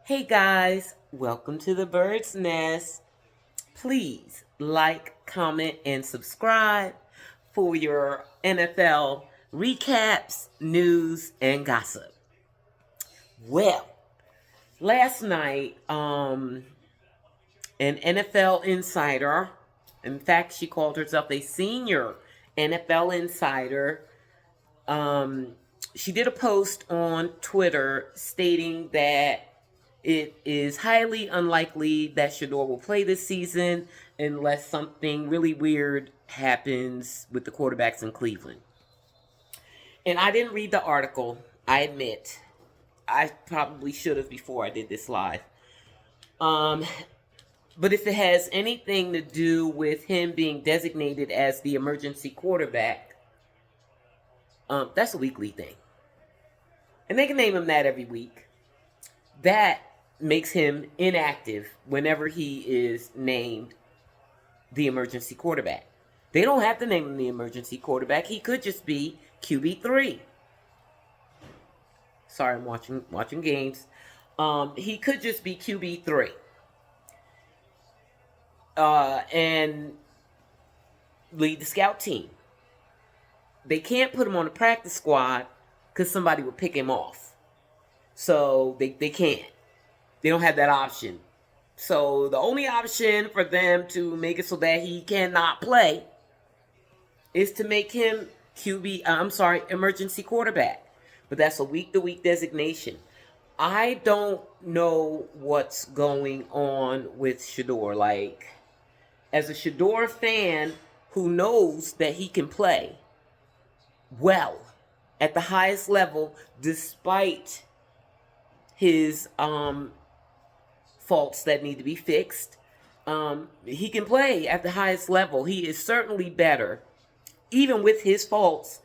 Hey guys, welcome to the Bird's Nest. Please like, comment, and subscribe for your NFL recaps, news, and gossip. Well, last night, an NFL insider, in fact, she called herself a senior NFL insider, um, she did a post on Twitter stating that it is highly unlikely that Shedeur will play this season unless something really weird happens with the quarterbacks in Cleveland. And I didn't read the article, I admit. I probably should have before I did this live. Um, but if it has anything to do with him being designated as the emergency quarterback, that's a weekly thing. And they can name him that every week. That makes him inactive whenever he is named the emergency quarterback. They don't have to name him the emergency quarterback. He could just be QB3. Sorry, I'm watching games. He could just be QB3. And lead the scout team. They can't put him on the practice squad because somebody would pick him off. So they can't. They don't have that option. So the only option for them to make it so that he cannot play is to make him emergency quarterback. But that's a week-to-week designation. I don't know what's going on with Shedeur. Like, as a Shedeur fan who knows that he can play well at the highest level, despite his faults that need to be fixed, he can play at the highest level. He is certainly better, even with his faults,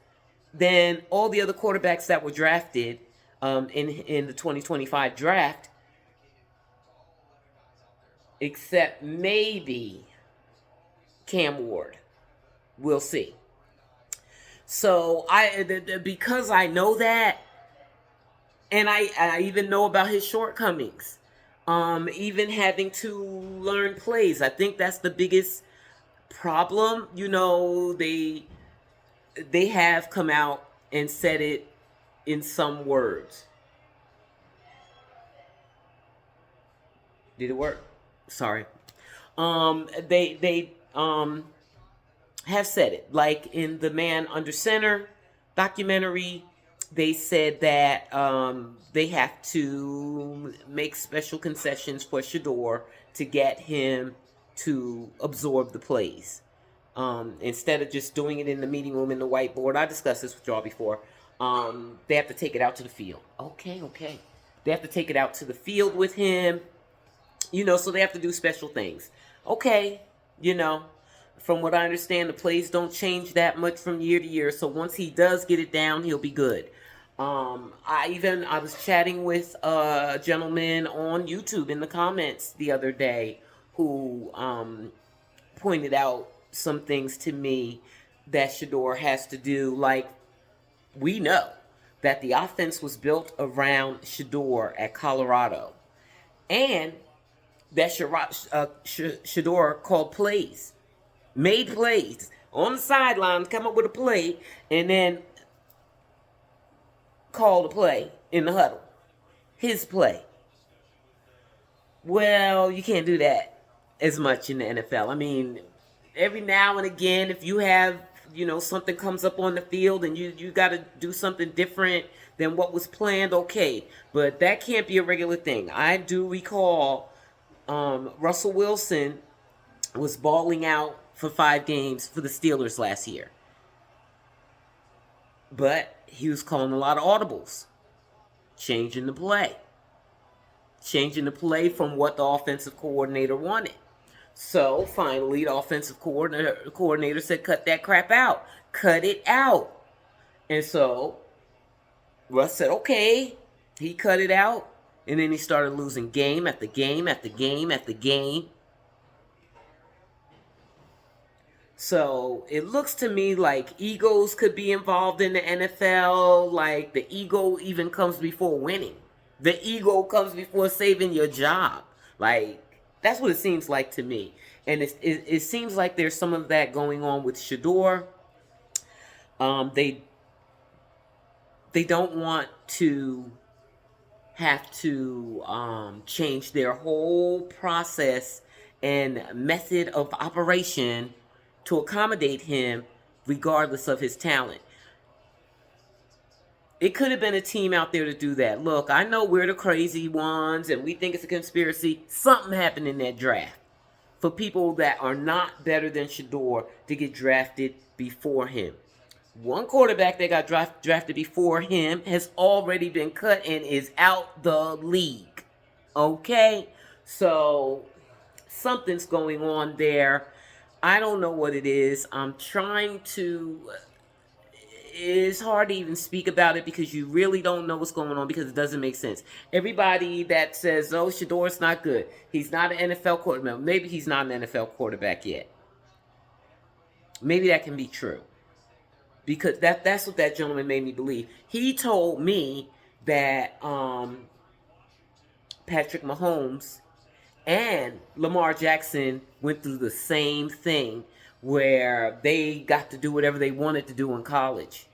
than all the other quarterbacks that were drafted in the 2025 draft, except maybe Cam Ward. We'll see. So because I know that, and I even know about his shortcomings, even having to learn plays. I think that's the biggest problem. You know, they have come out and said it in some words. Did it work? Sorry. They have said it, like in the Man Under Center documentary. They said that they have to make special concessions for Shedeur to get him to absorb the plays. Instead of just doing it in the meeting room in the whiteboard. I discussed this with y'all before. They have to take it out to the field. Okay. They have to take it out to the field with him. You know, so they have to do special things. Okay, you know, from what I understand, the plays don't change that much from year to year. So once he does get it down, he'll be good. I was chatting with a gentleman on YouTube in the comments the other day who pointed out some things to me that Shedeur has to do. Like, we know that the offense was built around Shedeur at Colorado, and that Shedeur called plays, made plays on the sidelines, come up with a play, and then called a play in the huddle. His play. Well, you can't do that as much in the NFL. I mean, every now and again, if you have, something comes up on the field and you got to do something different than what was planned, okay. But that can't be a regular thing. I do recall Russell Wilson was balling out for 5 games for the Steelers last year. But he was calling a lot of audibles. Changing the play from what the offensive coordinator wanted. So finally, the offensive coordinator said, cut that crap out. Cut it out. And so Russ said, okay. He cut it out. And then he started losing game after game after game after game. So it looks to me like egos could be involved in the NFL. Like the ego even comes before winning. The ego comes before saving your job. Like, that's what it seems like to me. And it seems like there's some of that going on with Shedeur. They don't want to have to change their whole process and method of operation to accommodate him, regardless of his talent. It could have been a team out there to do that. Look, I know we're the crazy ones and we think it's a conspiracy. Something happened in that draft for people that are not better than Shedeur to get drafted before him. One quarterback that got drafted before him has already been cut and is out the league. Okay? So something's going on there. I don't know what it is. I'm trying to... It's hard to even speak about it because you really don't know what's going on because it doesn't make sense. Everybody that says, oh, Shedeur's not good. He's not an NFL quarterback. Maybe he's not an NFL quarterback yet. Maybe that can be true. Because that's what that gentleman made me believe. He told me that Patrick Mahomes and Lamar Jackson went through the same thing where they got to do whatever they wanted to do in college.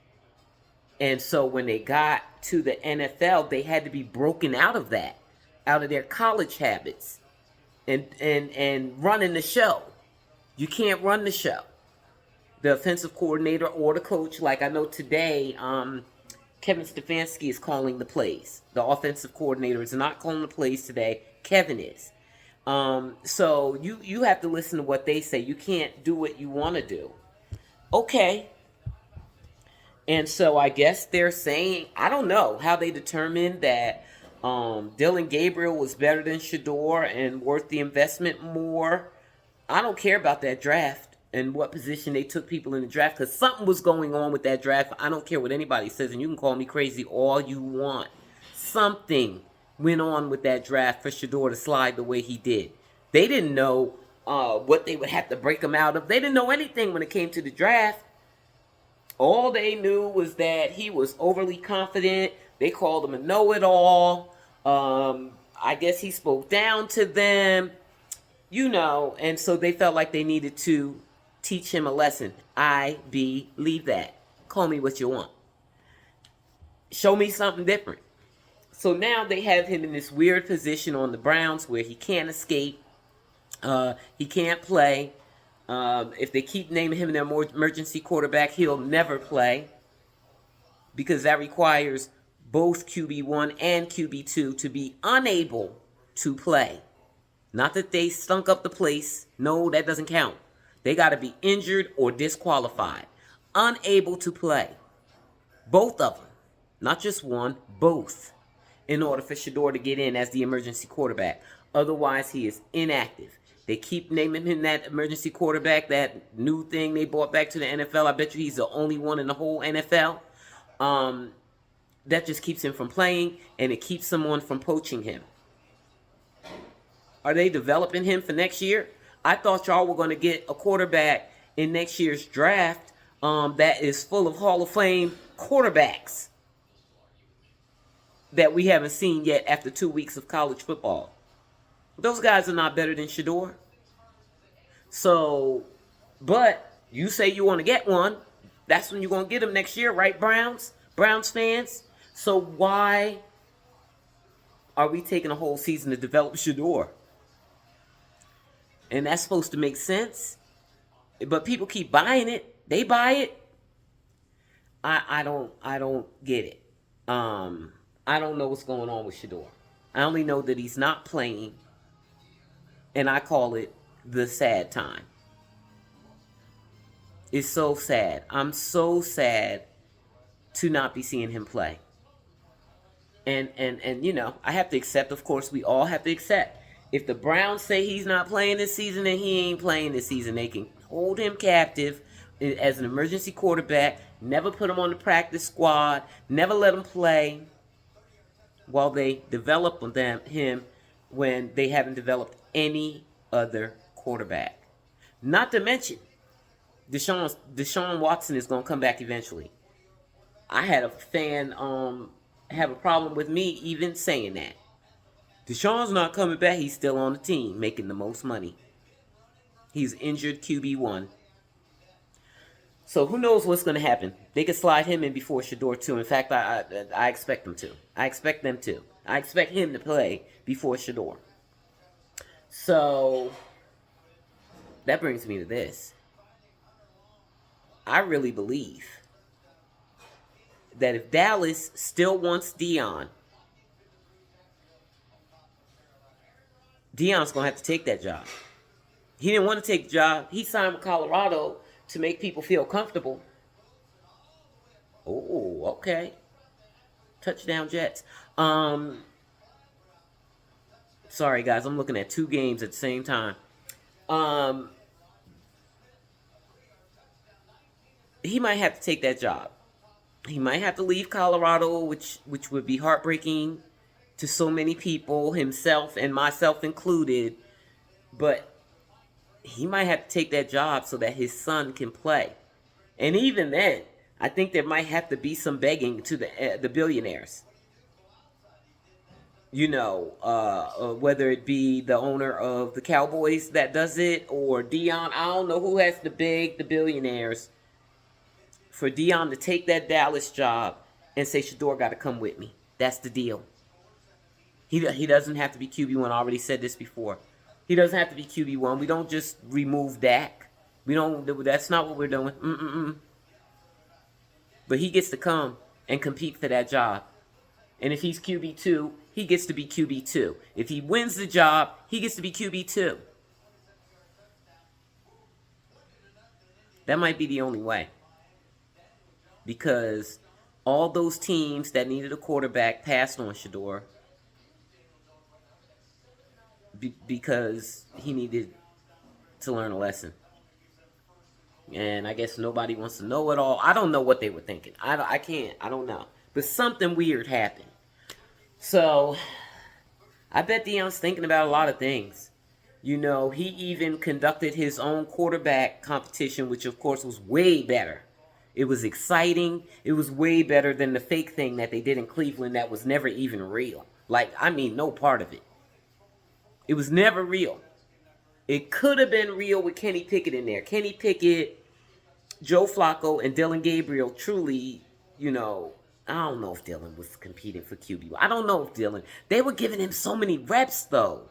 And so when they got to the NFL, they had to be broken out of that, out of their college habits and running the show. You can't run the show. The offensive coordinator or the coach, like I know today, Kevin Stefanski is calling the plays. The offensive coordinator is not calling the plays today. Kevin is. So you have to listen to what they say. You can't do what you want to do. Okay. And so I guess they're saying, I don't know how they determined that Dylan Gabriel was better than Shedeur and worth the investment more. I don't care about that draft and what position they took people in the draft because something was going on with that draft. I don't care what anybody says, and you can call me crazy all you want. Something went on with that draft for Shedeur to slide the way he did. They didn't know what they would have to break him out of. They didn't know anything when it came to the draft. All they knew was that he was overly confident. They called him a know-it-all. I guess he spoke down to them, and so they felt like they needed to teach him a lesson. I believe that. Call me what you want. Show me something different. So now they have him in this weird position on the Browns where he can't escape. He can't play. If they keep naming him their emergency quarterback, he'll never play because that requires both QB1 and QB2 to be unable to play. Not that they stunk up the place. No, that doesn't count. They got to be injured or disqualified. Unable to play. Both of them. Not just one, both. In order for Shedeur to get in as the emergency quarterback. Otherwise, he is inactive. They keep naming him that emergency quarterback, that new thing they brought back to the NFL. I bet you he's the only one in the whole NFL. That just keeps him from playing, and it keeps someone from poaching him. Are they developing him for next year? I thought y'all were going to get a quarterback in next year's draft that is full of Hall of Fame quarterbacks that we haven't seen yet after 2 weeks of college football. Those guys are not better than Shedeur. So, but you say you want to get one. That's when you're going to get him next year, right, Browns? Browns fans? So why are we taking a whole season to develop Shedeur? And that's supposed to make sense. But people keep buying it. They buy it. I don't get it. I don't know what's going on with Shedeur. I only know that he's not playing. And I call it the sad time. It's so sad. I'm so sad to not be seeing him play. And I have to accept, of course, we all have to accept. If the Browns say he's not playing this season, then he ain't playing this season. They can hold him captive as an emergency quarterback, never put him on the practice squad, never let him play while they develop him when they haven't developed any other quarterback. Not to mention, Deshaun Watson is going to come back eventually. I had a fan have a problem with me even saying that. Deshaun's not coming back. He's still on the team, making the most money. He's injured QB1. So who knows what's going to happen? They could slide him in before Shedeur too. In fact, I expect them to. I expect them to. I expect him to play before Shedeur. So that brings me to this. I really believe that if Dallas still wants Deion's going to have to take that job. He didn't want to take the job. He signed with Colorado to make people feel comfortable. Oh, okay. Touchdown Jets. Sorry, guys. I'm looking at two games at the same time. He might have to take that job. He might have to leave Colorado, which would be heartbreaking to so many people, himself and myself included. But he might have to take that job so that his son can play. And even then, I think there might have to be some begging to the billionaires. You know, whether it be the owner of the Cowboys that does it or Deion. I don't know who has to beg the billionaires for Deion to take that Dallas job and say, Shedeur got to come with me. That's the deal. He doesn't have to be QB1. I already said this before. He doesn't have to be QB1. We don't just remove Dak. That's not what we're doing. But he gets to come and compete for that job. And if he's QB2, he gets to be QB2. If he wins the job, he gets to be QB2. That might be the only way. Because all those teams that needed a quarterback passed on Shedeur because he needed to learn a lesson. And I guess nobody wants to know it all. I don't know what they were thinking. I can't. I don't know. But something weird happened. So, I bet Deion's thinking about a lot of things. You know, he even conducted his own quarterback competition, which of course was way better. It was exciting. It was way better than the fake thing that they did in Cleveland that was never even real. Like, I mean, no part of it. It was never real. It could have been real with Kenny Pickett in there. Kenny Pickett, Joe Flacco, and Dylan Gabriel truly, you know, I don't know if Dylan was competing for QB. I don't know if Dylan. They were giving him so many reps, though.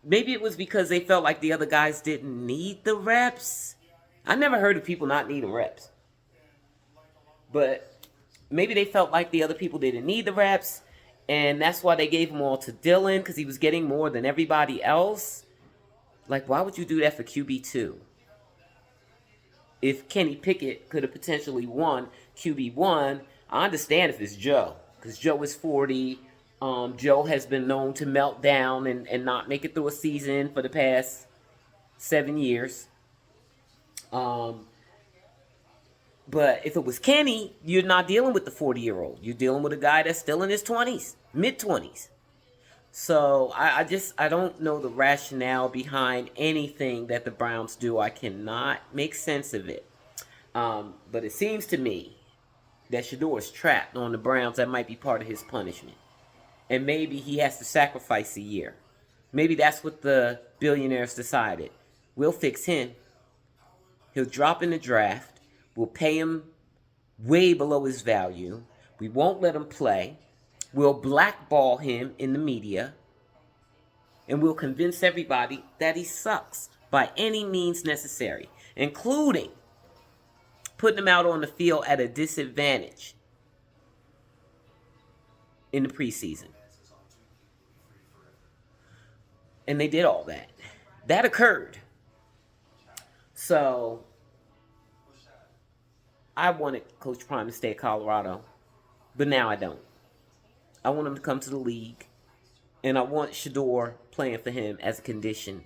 Maybe it was because they felt like the other guys didn't need the reps. I never heard of people not needing reps. But maybe they felt like the other people didn't need the reps. And that's why they gave them all to Dylan, because he was getting more than everybody else. Like, why would you do that for QB2? If Kenny Pickett could have potentially won QB1, I understand if it's Joe. Because Joe is 40. Joe has been known to melt down and not make it through a season for the past 7 years. But if it was Kenny, you're not dealing with the 40-year-old. You're dealing with a guy that's still in his 20s, mid-20s. So I don't know the rationale behind anything that the Browns do. I cannot make sense of it. But it seems to me that Shedeur is trapped on the Browns. That might be part of his punishment. And maybe he has to sacrifice a year. Maybe that's what the billionaires decided. We'll fix him. He'll drop in the draft. We'll pay him way below his value. We won't let him play. We'll blackball him in the media. And we'll convince everybody that he sucks by any means necessary, including putting him out on the field at a disadvantage in the preseason. And they did all that. That occurred. So I wanted Coach Prime to stay at Colorado, but now I don't. I want him to come to the league, and I want Shedeur playing for him as a condition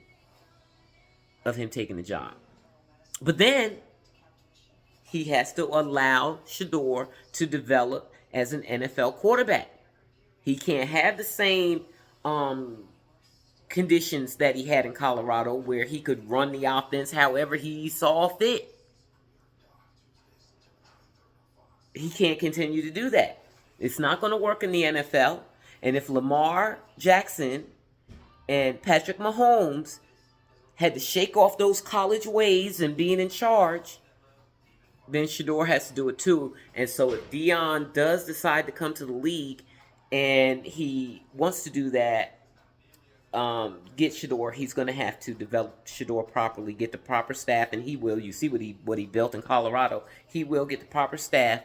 of him taking the job. But then he has to allow Shedeur to develop as an NFL quarterback. He can't have the same conditions that he had in Colorado where he could run the offense however he saw fit. He can't continue to do that. It's not going to work in the NFL. And if Lamar Jackson and Patrick Mahomes had to shake off those college ways and being in charge, then Shedeur has to do it too. And so if Deion does decide to come to the league and he wants to do that, get Shedeur, he's going to have to develop Shedeur properly, get the proper staff, and he will. You see what he built in Colorado. He will get the proper staff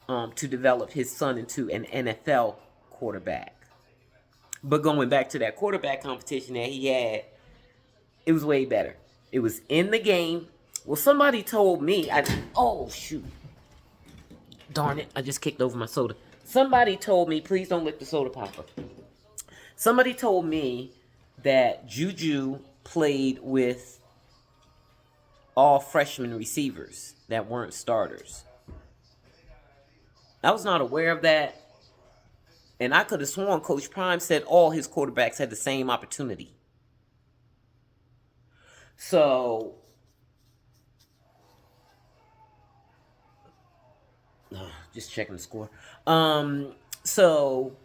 to develop his son into an NFL quarterback. But going back to that quarterback competition that he had, it was way better. It was in the game. Well, somebody told me, oh, shoot. Darn it, I just kicked over my soda. Somebody told me, please don't lick the soda popper. Somebody told me that Juju played with all freshman receivers that weren't starters. I was not aware of that. And I could have sworn Coach Prime said all his quarterbacks had the same opportunity. So, just checking the score. So,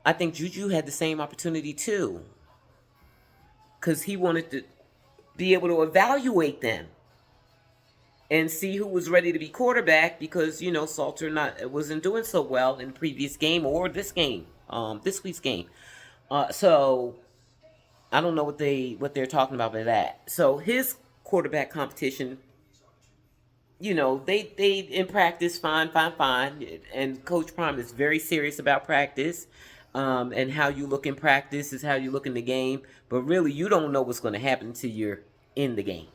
I think Juju had the same opportunity too. Because he wanted to be able to evaluate them and see who was ready to be quarterback, because, you know, Salter wasn't doing so well in the previous game or this game, this week's game. So I don't know what they're talking about by that. So his quarterback competition, you know, they in practice fine, and Coach Prime is very serious about practice. And how you look in practice is how you look in the game. But really, you don't know what's going to happen until you're in the game.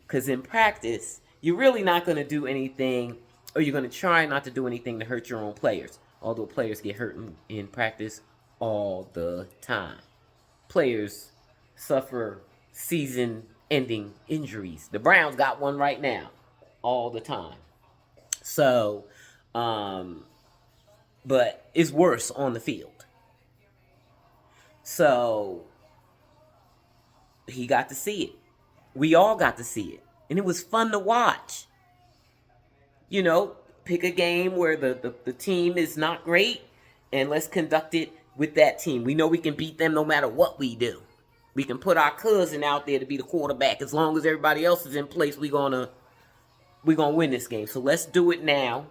Because in practice, you're really not going to do anything, or you're going to try not to do anything to hurt your own players. Although players get hurt in practice all the time. Players suffer season-ending injuries. The Browns got one right now, all the time. So, but it's worse on the field. So, he got to see it. We all got to see it. And it was fun to watch. You know, pick a game where the team is not great, and let's conduct it with that team. We know we can beat them no matter what we do. We can put our cousin out there to be the quarterback. As long as everybody else is in place, we're gonna win this game. So let's do it now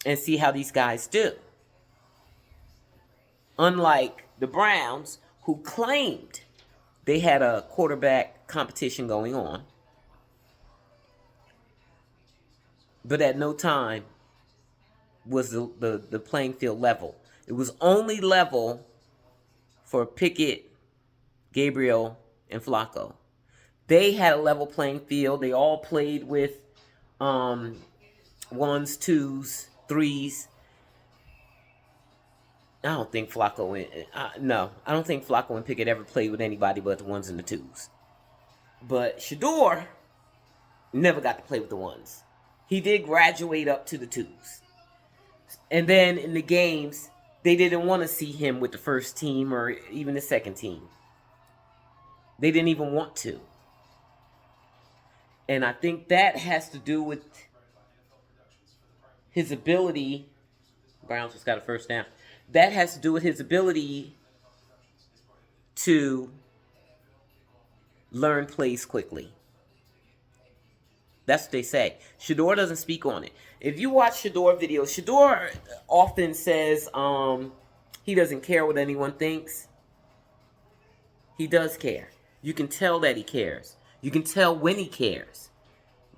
and see how these guys do. Unlike the Browns, who claimed they had a quarterback competition going on, but at no time was the playing field level. It was only level for Pickett, Gabriel, and Flacco. They had a level playing field. They all played with ones, twos, threes. I don't think Flacco I don't think Flacco and Pickett ever played with anybody but the ones and the twos. But Shedeur never got to play with the ones. He did graduate up to the twos. And then in the games, they didn't want to see him with the first team or even the second team. They didn't even want to. And I think that has to do with his ability. Browns just got a first down. That has to do with his ability to learn plays quickly. That's what they say. Shedeur doesn't speak on it. If you watch Shedeur videos, Shedeur often says he doesn't care what anyone thinks. He does care. You can tell that he cares. You can tell when he cares.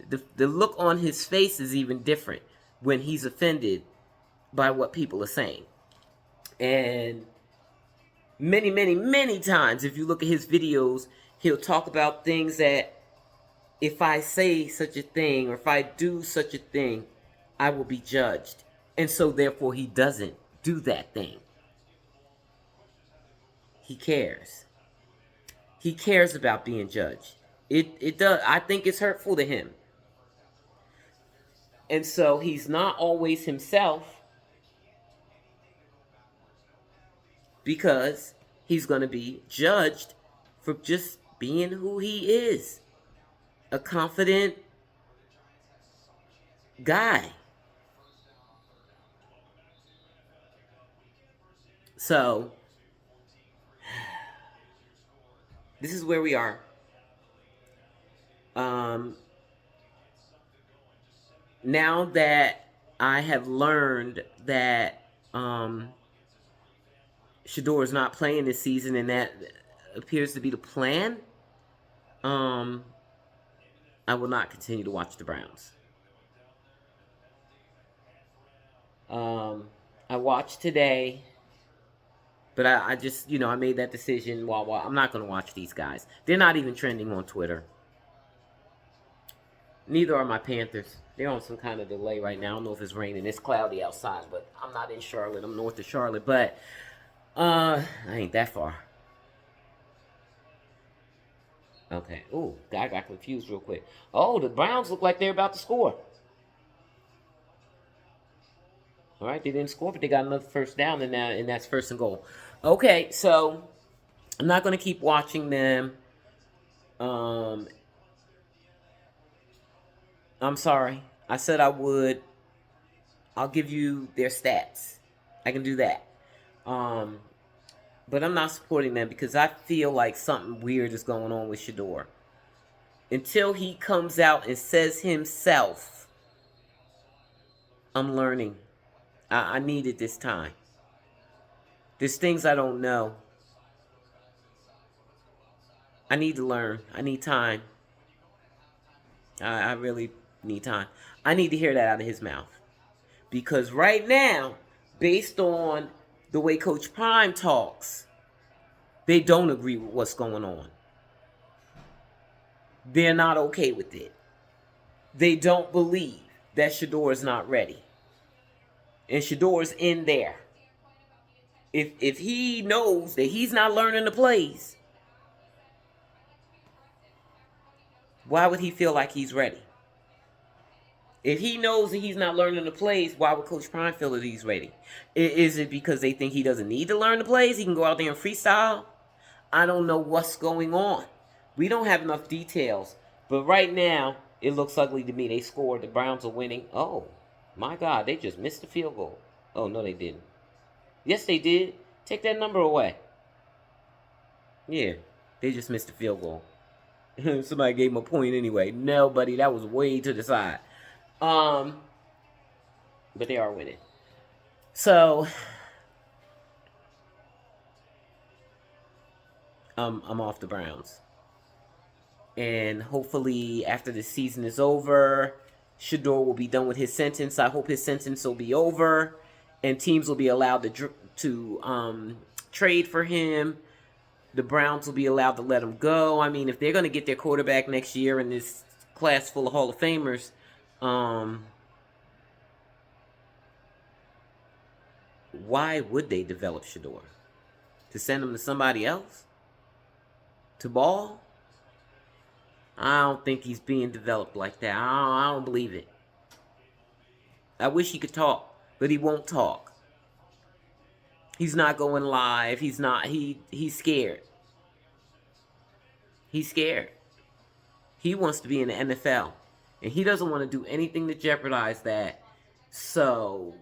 The look on his face is even different when he's offended by what people are saying. And many times, if you look at his videos, he'll talk about things that, if I say such a thing or if I do such a thing, I will be judged. And so therefore he doesn't do that thing. He cares. He cares about being judged. It does. I think it's hurtful to him. And so he's not always himself, because he's going to be judged for just being who he is. A confident guy. So, this is where we are. Now that I have learned that Shedeur is not playing this season, and that appears to be the plan, I will not continue to watch the Browns. I watched today, but I just, I made that decision. While I'm not going to watch these guys. They're not even trending on Twitter. Neither are my Panthers. They're on some kind of delay right now. I don't know if it's raining. It's cloudy outside, but I'm not in Charlotte. I'm north of Charlotte, but I ain't that far. Okay. Ooh, I got confused real quick. Oh, the Browns look like they're about to score. All right, they didn't score, but they got another first down, and that's first and goal. Okay, so I'm not going to keep watching them. I'm sorry. I said I would. I'll give you their stats. I can do that. But I'm not supporting them because I feel like something weird is going on with Shedeur. Until he comes out and says himself, I'm learning. I need it this time. There's things I don't know. I need to learn. I need time. I really need time. I need to hear that out of his mouth. Because right now, based on the way Coach Prime talks, they don't agree with what's going on. They're not okay with it. They don't believe that Shedeur is not ready. And Shedor's in there. If he knows that he's not learning the plays, why would he feel like he's ready? If he knows that he's not learning the plays, why would Coach Prime feel that he's ready? Is it because they think he doesn't need to learn the plays? He can go out there and freestyle? I don't know what's going on. We don't have enough details. But right now, it looks ugly to me. They scored. The Browns are winning. Oh, my God. They just missed the field goal. Oh, no, they didn't. Yes, they did. Take that number away. Yeah, they just missed the field goal. Somebody gave him a point anyway. No, buddy, that was way to the side. But they are winning. So, I'm off the Browns. And hopefully, after the season is over, Shedeur will be done with his sentence. I hope his sentence will be over, and teams will be allowed to trade for him. The Browns will be allowed to let him go. I mean, if they're going to get their quarterback next year in this class full of Hall of Famers, why would they develop Shedeur? To send him to somebody else? To ball? I don't think he's being developed like that. I don't believe it. I wish he could talk, but he won't talk. He's not going live. He's scared. He's scared. He wants to be in the NFL. And he doesn't want to do anything to jeopardize that. So,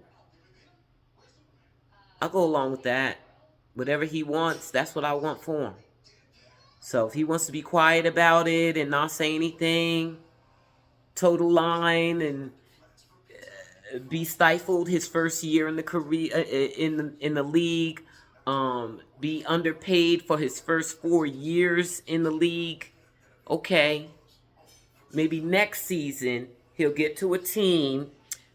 I'll go along with that. Whatever he wants, that's what I want for him. So, if he wants to be quiet about it and not say anything, total line, and be stifled his first year in the career in the league, be underpaid for his first 4 years in the league, okay. Maybe next season he'll get to a team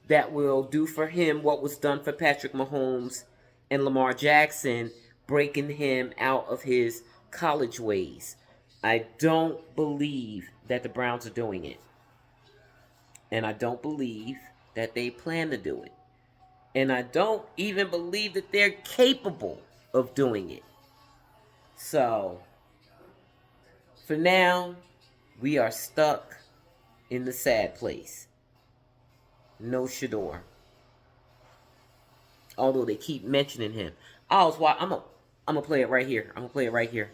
that will do for him what was done for Patrick Mahomes and Lamar Jackson, breaking him out of his college ways. I don't believe that the Browns are doing it. And I don't believe that they plan to do it. And I don't even believe that they're capable of doing it. So, for now, we are stuck in the sad place. No Shedeur. Although they keep mentioning him. I'm gonna play it right here. I'm gonna play it right here.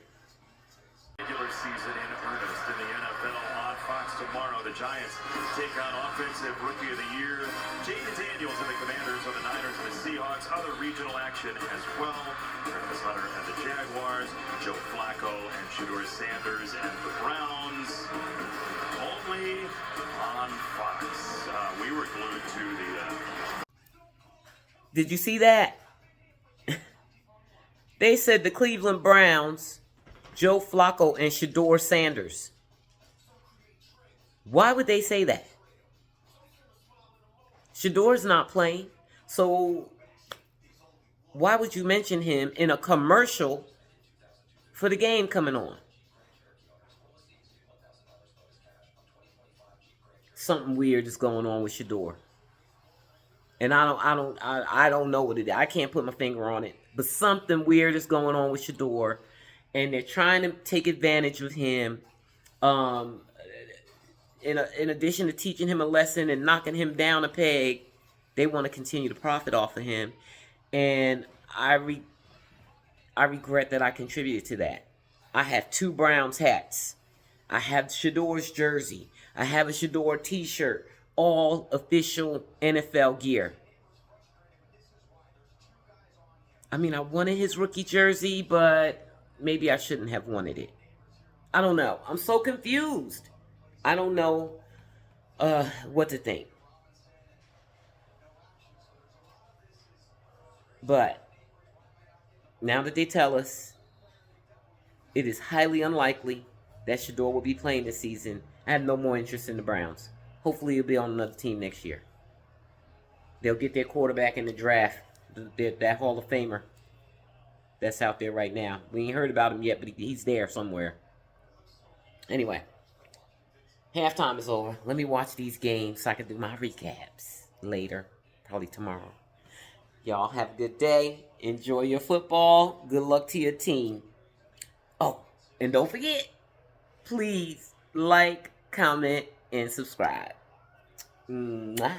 Regular season in earnest in the NFL on Fox tomorrow. The Giants take on Offensive Rookie of the Year Jaden Daniels and the Commanders, or the Niners and the Seahawks. thoughts. Other regional action as well. Travis Hunter and the Jaguars, Joe Flacco and Shador Sanders and the Browns. Only on Fox. We were glued to the... Did you see that? They said the Cleveland Browns, Joe Flacco and Shador Sanders. Why would they say that? Shedor's not playing. So why would you mention him in a commercial for the game coming on? Something weird is going on with Shedeur. And I don't know what it is. I can't put my finger on it. But something weird is going on with Shedeur. And they're trying to take advantage of him. In addition to teaching him a lesson and knocking him down a peg, they want to continue to profit off of him. And I regret that I contributed to that. I have 2 Browns hats. I have Shedor's jersey. I have a Shedeur t-shirt. All official NFL gear. I mean, I wanted his rookie jersey, but maybe I shouldn't have wanted it. I don't know. I'm so confused. I don't know what to think. But now that they tell us it is highly unlikely that Shedeur will be playing this season, I have no more interest in the Browns. Hopefully he'll be on another team next year. They'll get their quarterback in the draft, that Hall of Famer that's out there right now. We ain't heard about him yet, but he's there somewhere. Anyway, halftime is over. Let me watch these games so I can do my recaps later, probably tomorrow. Y'all have a good day. Enjoy your football. Good luck to your team. Oh, and don't forget, please like, comment, and subscribe. Mwah.